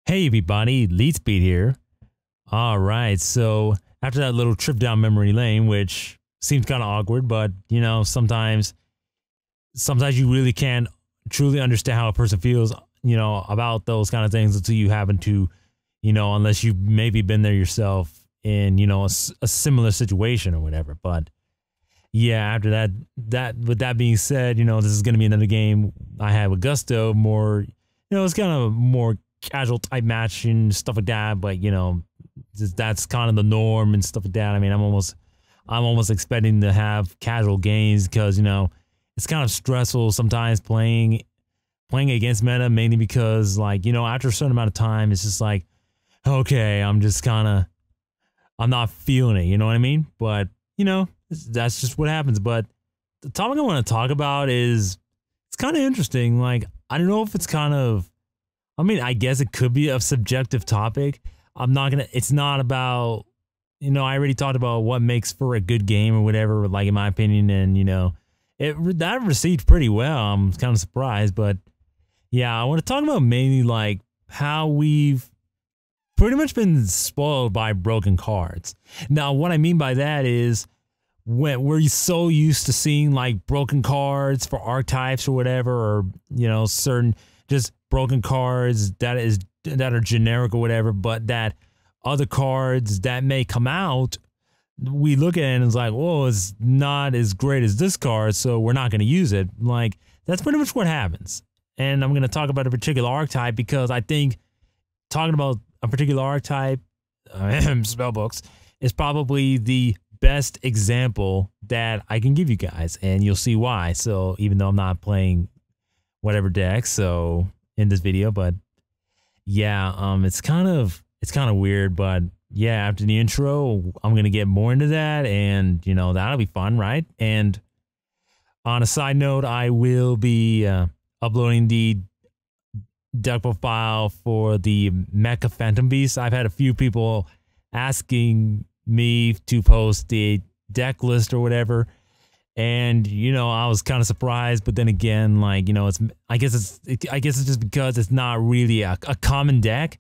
Hey everybody, Lead Speed here. Alright, so after that little trip down memory lane, which seems kind of awkward, but you know, sometimes you really can't truly understand how a person feels, you know, about those kind of things until you happen to, you know, unless you've maybe been there yourself in, you know, a similar situation or whatever. But yeah, after that, with that being said, you know, this is going to be another game I had with Gusto, more, you know, it's kind of more casual type match and stuff like that, but you know, that's kind of the norm and stuff like that. I mean, I'm almost expecting to have casual games because, you know, it's kind of stressful sometimes playing against meta, mainly because, like, you know, after a certain amount of time, it's just like, okay, I'm not feeling it, you know what I mean? But, you know, that's just what happens. But the topic I want to talk about is, it's kind of interesting. Like, I don't know if it's kind of, I mean, I guess it could be a subjective topic. It's not about, you know, I already talked about what makes for a good game or whatever, like in my opinion, and, you know, that received pretty well. I'm kind of surprised, but yeah, I want to talk about mainly like how we've pretty much been spoiled by broken cards. Now, what I mean by that is when we're so used to seeing like broken cards for archetypes or whatever, or, you know, certain just broken cards that are generic or whatever, but that other cards that may come out, we look at it and it's like, whoa, it's not as great as this card, so we're not going to use it. Like, that's pretty much what happens. And I'm going to talk about a particular archetype because I think talking about a particular archetype, spellbooks, is probably the best example that I can give you guys, and you'll see why. So even though I'm not playing whatever deck so in this video, but yeah, it's kind of weird, but yeah, after the intro I'm gonna get more into that, and you know, that'll be fun, right? And on a side note, I will be uploading the deck profile for the Mecha Phantom Beast. I've had a few people asking me to post the deck list or whatever, and you know, I was kind of surprised, but then again, like, you know, I guess it's just because it's not really a common deck,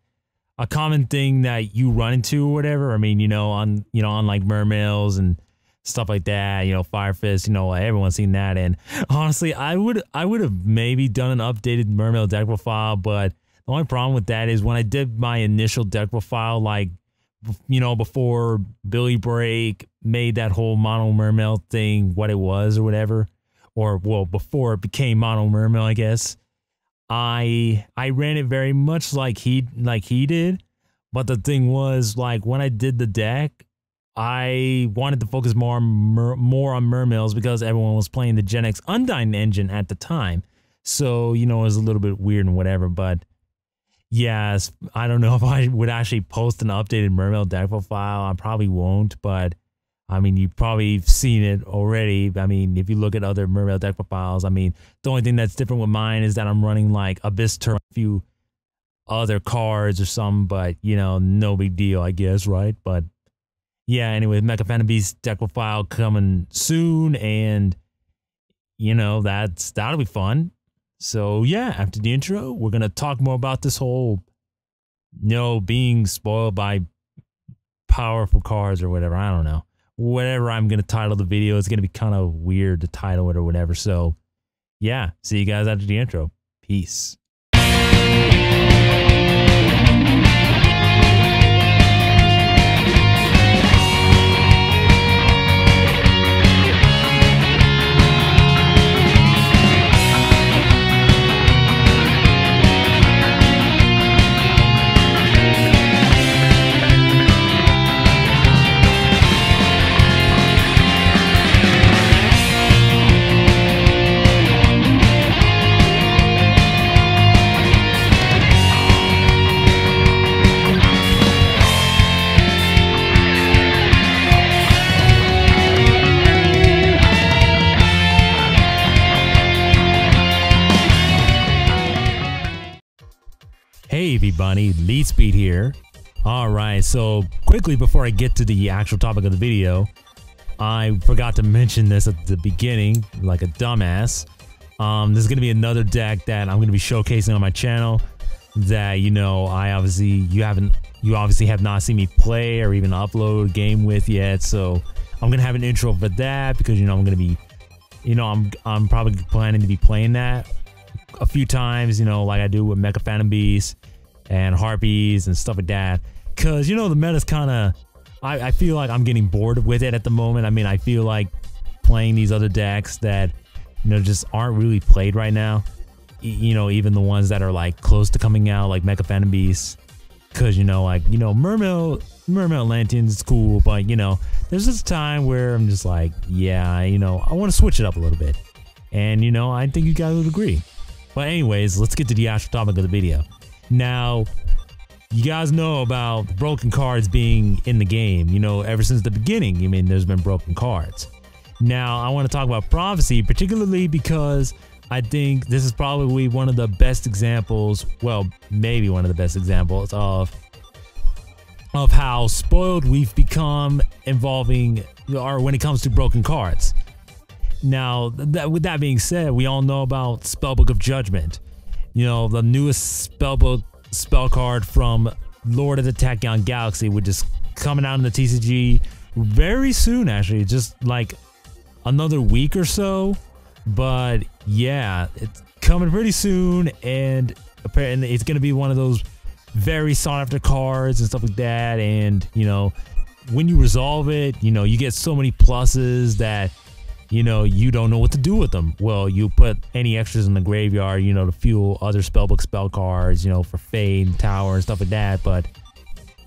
a common thing that you run into or whatever. I mean, you know, on like Mermails and stuff like that, you know, Fire Fist, you know, everyone's seen that. And honestly, I would have maybe done an updated Mermail deck profile, but the only problem with that is when I did my initial deck profile, like, you know, before Billy Break made that whole mono Mermail thing what it was or whatever, or well, before it became mono Mermail, I guess, I ran it very much like he did. But the thing was, like, when I did the deck, I wanted to focus more on Mermails because everyone was playing the Gen X Undyne engine at the time. So, you know, it was a little bit weird and whatever, but yes, I don't know if I would actually post an updated Mermail deck profile. I probably won't, but I mean, you've probably seen it already. I mean, if you look at other Mermail deck profiles, I mean, the only thing that's different with mine is that I'm running like Abyss Turn, a few other cards or something, but you know, no big deal, I guess, right? But yeah, anyway, Mecha Phantom Beast deck profile coming soon, and you know, that'll be fun. So yeah, after the intro, we're gonna talk more about this whole, you know, being spoiled by powerful cards or whatever. I don't know. Whatever I'm gonna title the video, it's gonna be kind of weird to title it or whatever. So yeah, see you guys after the intro. Peace. Hey everybody, Lead Speed here. Alright, so quickly before I get to the actual topic of the video, I forgot to mention this at the beginning, like a dumbass. This is going to be another deck that I'm going to be showcasing on my channel. that, you know, you obviously have not seen me play or even upload a game with yet. So I'm gonna have an intro for that because, you know, I'm gonna be, you know, I'm probably planning to be playing that a few times, you know, like I do with Mecha Phantom Beasts and Harpies and stuff like that. Cause, you know, the meta's kind of, I feel like I'm getting bored with it at the moment. I mean, I feel like playing these other decks that, you know, just aren't really played right now. You know, even the ones that are like close to coming out, like Mecha Phantom Beasts. Cause, you know, like, you know, Mermail Lanterns is cool, but, you know, there's this time where I'm just like, yeah, you know, I want to switch it up a little bit. And, you know, I think you guys would agree. But anyways, let's get to the actual topic of the video. Now, you guys know about broken cards being in the game, you know, ever since the beginning. I mean, there's been broken cards. Now, I want to talk about Prophecy, particularly because I think this is probably one of the best examples, well, maybe one of the best examples of how spoiled we've become involving, or when it comes to broken cards. Now, with that being said, we all know about Spellbook of Judgment. You know, the newest spell card from Lord of the Tachyon Galaxy, which is coming out in the TCG very soon, actually, just like another week or so. But yeah, it's coming pretty soon, and apparently it's going to be one of those very sought after cards and stuff like that. And, you know, when you resolve it, you know, you get so many pluses that, you know, you don't know what to do with them. Well, you put any extras in the graveyard, you know, to fuel other spellbook spell cards, you know, for Fade and Tower and stuff like that. But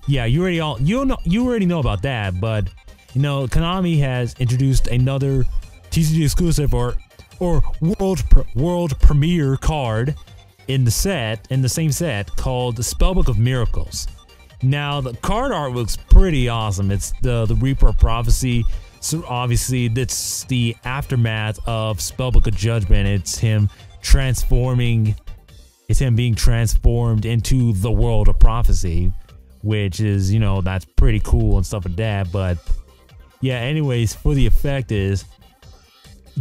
yeah, you already know about that. But, you know, Konami has introduced another TCG exclusive or world premiere card in the same set called the Spellbook of Miracles. Now, the card art looks pretty awesome. It's the Reaper of Prophecy. So obviously that's the aftermath of Spellbook of Judgment. It's him being transformed into the World of Prophecy, which is, you know, that's pretty cool and stuff like that. But yeah, anyways, for the effect is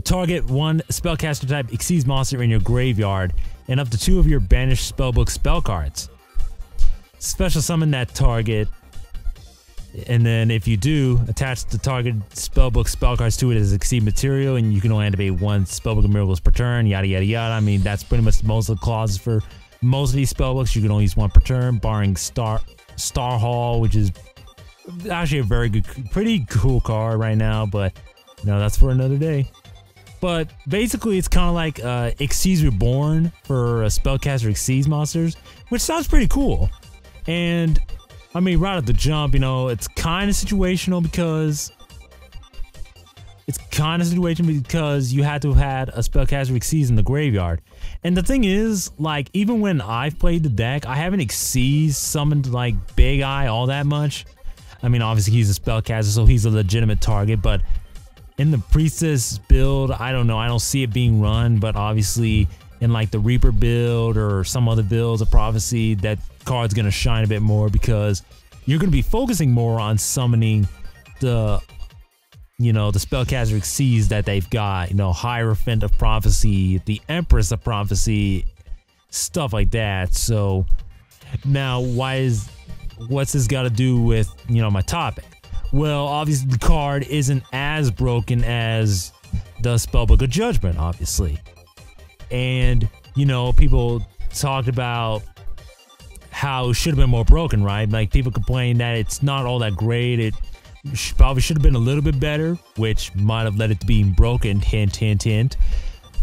target one spellcaster type Xyz monster in your graveyard and up to 2 of your banished spellbook spell cards. Special summon that target, and then if you do, attach the target spellbook spell cards to it as Xyz material, and you can only activate 1 Spellbook of Miracles per turn, yada yada yada. I mean, that's pretty much most of the clauses for most of these spellbooks. You can only use 1 per turn, barring Star Hall, which is actually a very good, pretty cool card right now, but you know, that's for another day. But basically, it's kind of like Xyz Reborn for spellcaster Xyz monsters, which sounds pretty cool. And I mean, right at the jump, you know, it's kind of situational because you had to have had a spellcaster Xyz in the graveyard. And the thing is, like, even when I've played the deck, I haven't Xyz summoned like Big Eye all that much. I mean, obviously he's a spellcaster, so he's a legitimate target, but in the Priestess build, I don't know, I don't see it being run. But obviously in like the Reaper build or some other builds of Prophecy, that card's gonna shine a bit more because you're gonna be focusing more on summoning the, you know, the spellcaster Xyz that they've got, you know, Hierophant of Prophecy, the Empress of Prophecy, stuff like that. So now, what's this got to do with, you know, my topic? Well, obviously the card isn't as broken as the Spellbook of Judgment, obviously. And, you know, people talked about how it should have been more broken, right? Like, people complain that it's not all that great. It probably should have been a little bit better, which might have led it to being broken, hint, hint, hint.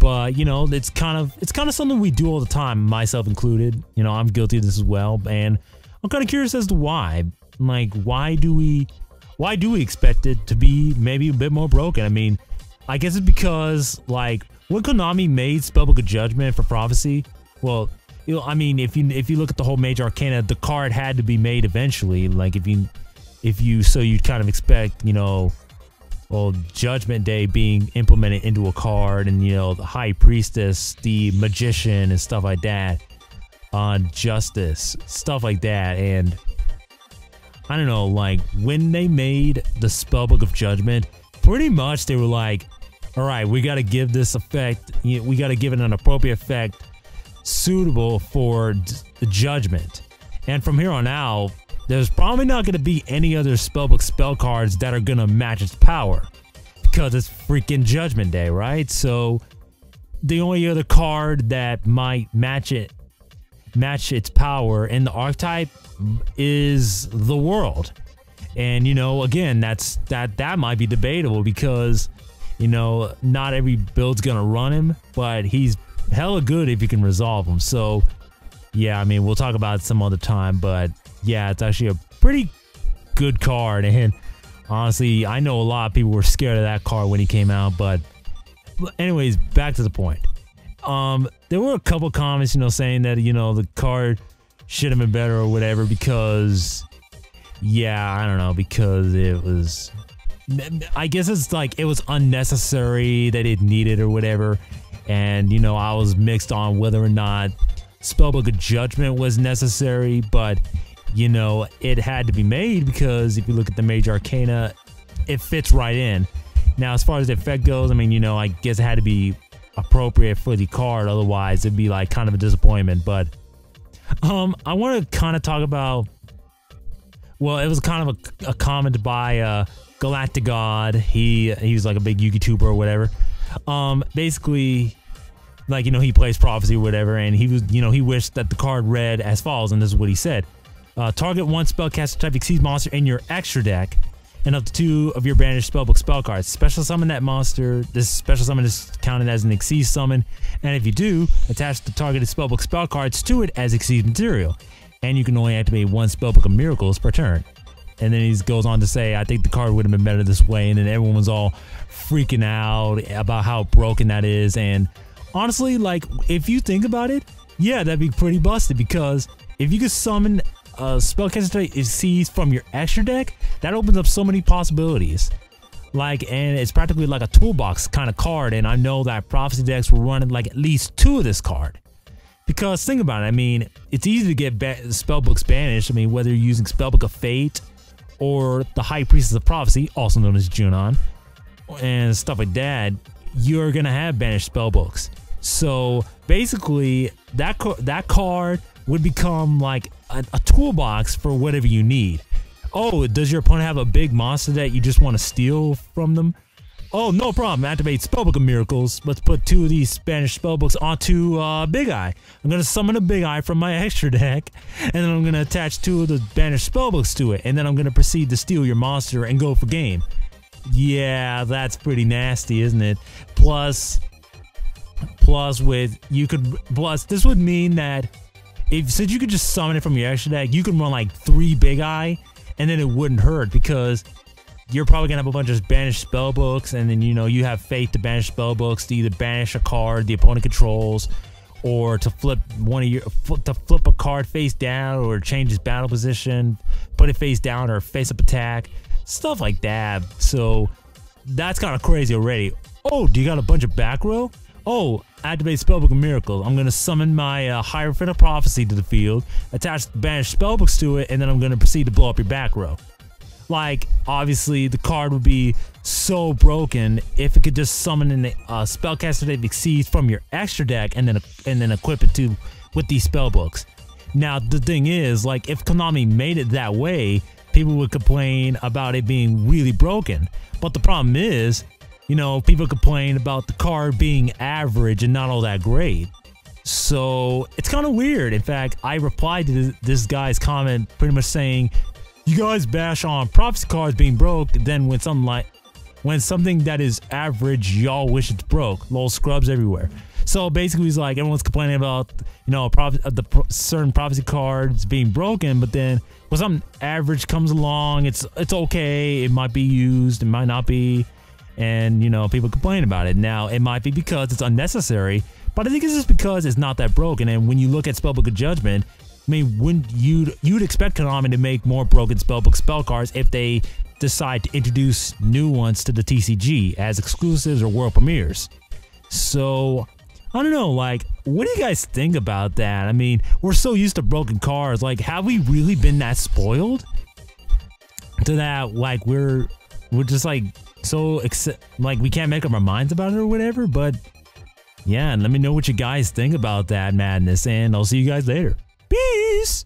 But, you know, it's kind of something we do all the time, myself included. You know, I'm guilty of this as well, and I'm kind of curious as to why. Like, why do we expect it to be maybe a bit more broken? I mean, I guess it's because, like, when Konami made Spellbook of Judgment for Prophecy, well, you know, I mean, if you look at the whole Major Arcana, the card had to be made eventually. Like, so you'd kind of expect, you know, well, Judgment Day being implemented into a card, and, you know, the High Priestess, the Magician, and stuff like that, on Justice, stuff like that. And I don't know, like, when they made the Spellbook of Judgment, pretty much they were like, all right, we got to give this effect, we got to give it an appropriate effect suitable for the judgment. And from here on out, there's probably not going to be any other spellbook spell cards that are going to match its power, because it's freaking Judgment Day, right? So the only other card that might match its power in the archetype is the World. And, you know, again, that might be debatable, because, you know, not every build's gonna run him, but he's hella good if you can resolve him. So yeah, I mean, we'll talk about it some other time, but yeah, it's actually a pretty good card. And honestly, I know a lot of people were scared of that card when he came out, but anyways, back to the point. There were a couple comments, you know, saying that, you know, the card should have been better or whatever, because, yeah, I don't know, because it was, I guess it's like it was unnecessary, they didn't need it or whatever. And, you know, I was mixed on whether or not Spellbook of Judgment was necessary, but, you know, it had to be made, because if you look at the Major Arcana, it fits right in. Now, as far as the effect goes, I mean, you know, I guess it had to be appropriate for the card, otherwise it'd be like kind of a disappointment. But I want to kind of talk about, well, it was kind of a comment by Galactic God. He was like a big YouTuber or whatever. Basically, like, you know, he plays Prophecy or whatever, and he was, you know, he wished that the card read as follows, and this is what he said. Target one spellcaster type exceeds monster in your extra deck, and up to 2 of your banished spellbook spell cards. Special summon that monster. This special summon is counted as an exceed summon, and if you do, attach the targeted spellbook spell cards to it as exceed material, and you can only activate 1 spellbook of miracles per turn. And then he goes on to say, I think the card would have been better this way, and then everyone was all freaking out about how broken that is. And honestly, like, if you think about it, yeah, that'd be pretty busted, because if you could summon spellcaster exceeds from your extra deck, that opens up so many possibilities. Like, and it's practically like a toolbox kind of card, and I know that Prophecy decks were running like at least 2 of this card. Because think about it, I mean, it's easy to get spellbooks banished. I mean, whether you're using Spellbook of Fate or the High Priestess of Prophecy, also known as Junon, and stuff like that, you're gonna have banished spellbooks. So basically, that card would become like a toolbox for whatever you need. Oh, does your opponent have a big monster that you just want to steal from them? Oh, no problem. Activate Spellbook of Miracles. Let's put 2 of these Spanish spellbooks onto Big Eye. I'm going to summon a Big Eye from my extra deck, and then I'm going to attach 2 of the banished spellbooks to it, and then I'm going to proceed to steal your monster and go for game. Yeah, that's pretty nasty, isn't it? Plus this would mean that since you could just summon it from your extra deck, you can run like 3 Big Eye, and then it wouldn't hurt, because you're probably gonna have a bunch of banished spellbooks, and then, you know, you have faith to banish spellbooks to either banish a card the opponent controls, or to flip a card face down, or change its battle position, put it face down, or face up attack, stuff like that. So that's kind of crazy already. Oh, do you got a bunch of back row? Oh, activate Spellbook of Miracles. I'm gonna summon my Hierophant of Prophecy to the field, attach the banished spellbooks to it, and then I'm gonna proceed to blow up your back row. Like, obviously, the card would be so broken if it could just summon a spellcaster that exceeds from your extra deck, and then equip it with these spellbooks. Now, the thing is, like, if Konami made it that way, people would complain about it being really broken. But the problem is, you know, people complain about the card being average and not all that great. So it's kind of weird. In fact, I replied to this guy's comment pretty much saying, you guys bash on Prophecy cards being broke, then when something that is average, y'all wish it's broke. Lol, scrubs everywhere. So basically, he's like, everyone's complaining about, you know, certain Prophecy cards being broken, but then when something average comes along, it's okay. It might be used, it might not be, and, you know, people complain about it. Now, it might be because it's unnecessary, but I think it's just because it's not that broken. And when you look at Spellbook of Judgment, I mean, you'd expect Konami to make more broken spellbook spell cards if they decide to introduce new ones to the TCG as exclusives or world premieres. So I don't know, like, what do you guys think about that? I mean, we're so used to broken cards. Like, have we really been that spoiled to that? Like, we're just like so like we can't make up our minds about it or whatever. But Yeah, and let me know what you guys think about that madness, and I'll see you guys later. Peace!